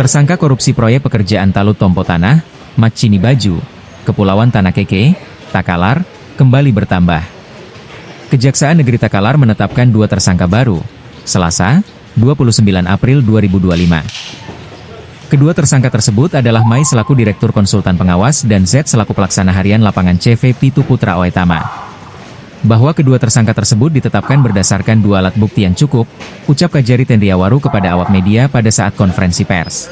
Tersangka korupsi proyek pekerjaan talut Tompo Tanah, Macini Baju, Kepulauan Tanah Keke, Takalar, kembali bertambah. Kejaksaan Negeri Takalar menetapkan 2 tersangka baru, Selasa, 29 April 2025. Kedua tersangka tersebut adalah Mai selaku Direktur Konsultan Pengawas dan Z selaku Pelaksana Harian Lapangan CV Pitu Putra Oetama. Bahwa kedua tersangka tersebut ditetapkan berdasarkan 2 alat bukti yang cukup, ucap Kajari Tendriawaru kepada awak media pada saat konferensi pers.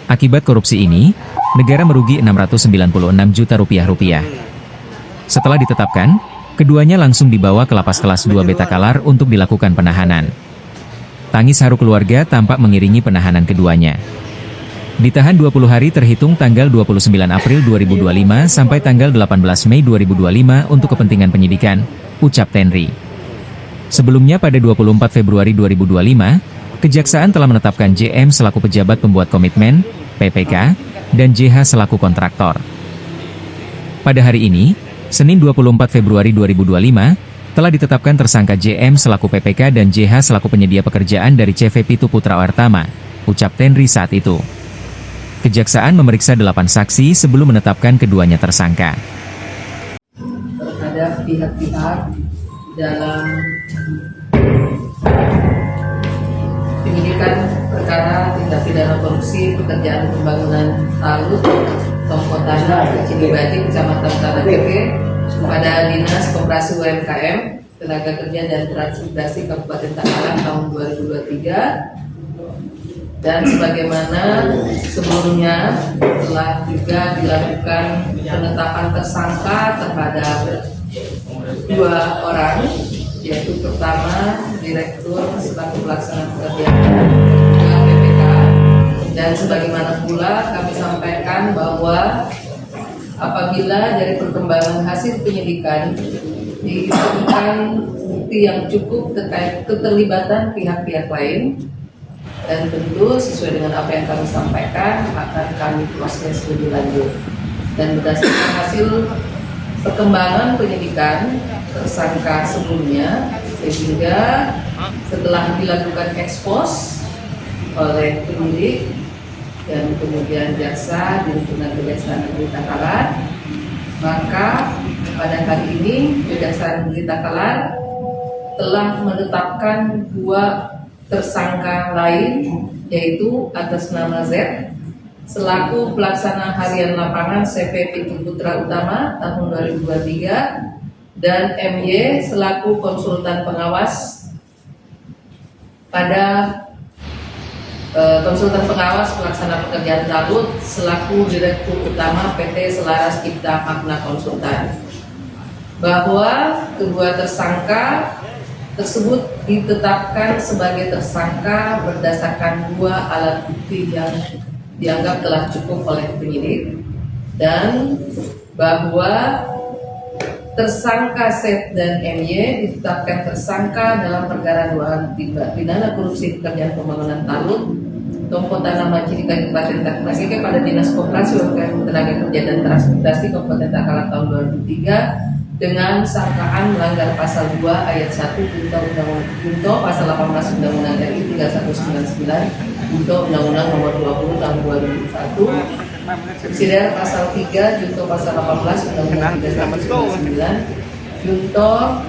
Akibat korupsi ini, negara merugi Rp696 juta. Setelah ditetapkan, keduanya langsung dibawa ke lapas kelas 2 B Takalar untuk dilakukan penahanan. Tangis haru keluarga tampak mengiringi penahanan keduanya. Ditahan 20 hari terhitung tanggal 29 April 2025 sampai tanggal 18 Mei 2025 untuk kepentingan penyidikan, ucap Tenri. Sebelumnya pada 24 Februari 2025, Kejaksaan telah menetapkan JM selaku pejabat pembuat komitmen, PPK, dan JH selaku kontraktor. Pada hari ini, Senin 24 Februari 2025, telah ditetapkan tersangka JM selaku PPK dan JH selaku penyedia pekerjaan dari CV Pitu Putra Oetama, ucap Tenri saat itu. Kejaksaan memeriksa 8 saksi sebelum menetapkan keduanya tersangka. Terhadap pihak-pihak dalam penyidikan perkara tindak pidana korupsi pekerjaan pembangunan talut Tompo Tanah Macini Baju Kecamatan Tanah Keke pada Dinas Koperasi UMKM Tenaga Kerja dan Transmigrasi Kabupaten Takalar tahun 2023. Dan sebagaimana sebelumnya telah juga dilakukan penetapan tersangka terhadap 2 orang, yaitu pertama Direktur selaku Pelaksana Pekerjaan 2 PPK, dan sebagaimana pula kami sampaikan bahwa apabila dari perkembangan hasil penyidikan ditemukan bukti yang cukup terkait keterlibatan pihak-pihak lain, dan tentu sesuai dengan apa yang kami sampaikan akan kami proses lebih lanjut. Dan berdasarkan hasil perkembangan penyidikan tersangka sebelumnya, sehingga setelah dilakukan ekspos oleh penyidik dan kemudian jaksa di lingkungan Kejaksaan Negeri Takalar, maka pada hari ini Kejaksaan Negeri Takalar telah menetapkan 2 tersangka lain, yaitu atas nama Z selaku Pelaksana Harian Lapangan CV Pitu Putra Utama tahun 2023 dan MY selaku Konsultan Pengawas Konsultan Pengawas Pelaksana Pekerjaan Talut selaku Direktur Utama PT Selaras Cipta Magna Konsultan. Bahwa kedua tersangka tersebut ditetapkan sebagai tersangka berdasarkan 2 alat bukti yang dianggap telah cukup oleh penyidik, dan bahwa tersangka Z dan MY ditetapkan tersangka dalam perkara dugaan tindak pidana korupsi pekerjaan pembangunan talut Tompo Tanah Macini Kabupaten Takalar pada Dinas Koperasi UMKM Tenaga Kerja dan Transmigrasi Kabupaten Takalar tahun 2003 dengan sangkaan melanggar pasal 2 ayat 1 Junto pasal 18 Undang-Undang RI 3199 Junto Undang-Undang Nomor 20 Tahun 2001, subsidiar pasal 3 Junto pasal 18 Undang-Undang 3199 Junto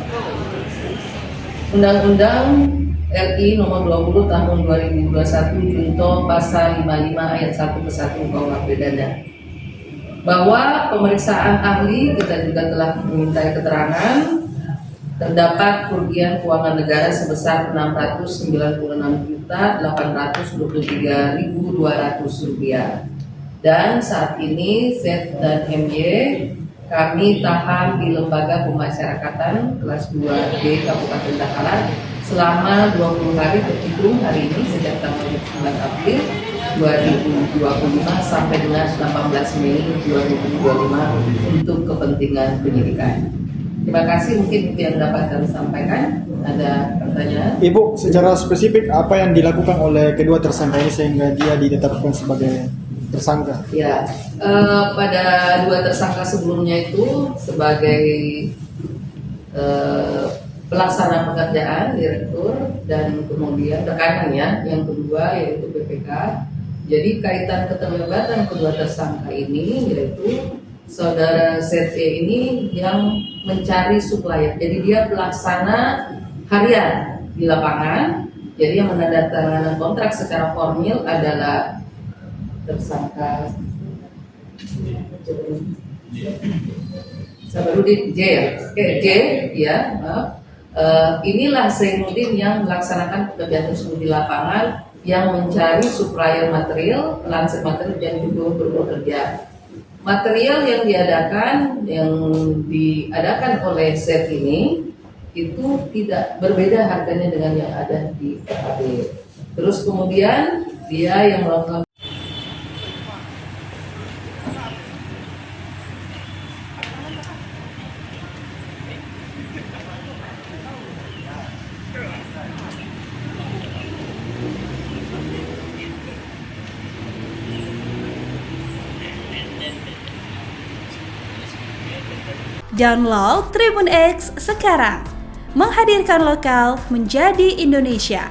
Undang-Undang RI Nomor 20 Tahun 2021 Junto pasal 55 ayat 1 ke 1 KUHP Pidana. Bahwa pemeriksaan ahli kita juga telah memintai keterangan terdapat kerugian keuangan negara sebesar Rp696.823.200 dan saat ini Z dan MY kami tahan di Lembaga Pemasyarakatan kelas 2D Kabupaten Takalar selama 20 hari terhitung hari ini sejak tanggal 9 April 2025 sampai dengan 18 Mei 2025 untuk kepentingan penyidikan. Terima kasih, mungkin itu yang dapat kami sampaikan. Ada pertanyaan? Ibu, secara spesifik apa yang dilakukan oleh kedua tersangka ini sehingga dia ditetapkan sebagai tersangka? Ya, pada 2 tersangka sebelumnya itu sebagai pelaksana pekerjaan, direktur, dan kemudian rekanannya yang kedua yaitu PPK. Jadi kaitan keterlibatan kedua tersangka ini yaitu saudara ZE ini yang mencari supplier. Jadi dia pelaksana harian di lapangan. Jadi yang menandatangani kontrak secara formil adalah tersangka Sabarudin J ya. Inilah Zainuddin yang melaksanakan pekerjaan tersebut di lapangan, yang mencari supplier material, lansir material dan juga bekerja. Material yang diadakan oleh Z ini itu tidak berbeda harganya dengan yang ada di KKB. Terus kemudian dia yang melakukan Download Tribun X sekarang, menghadirkan lokal menjadi Indonesia.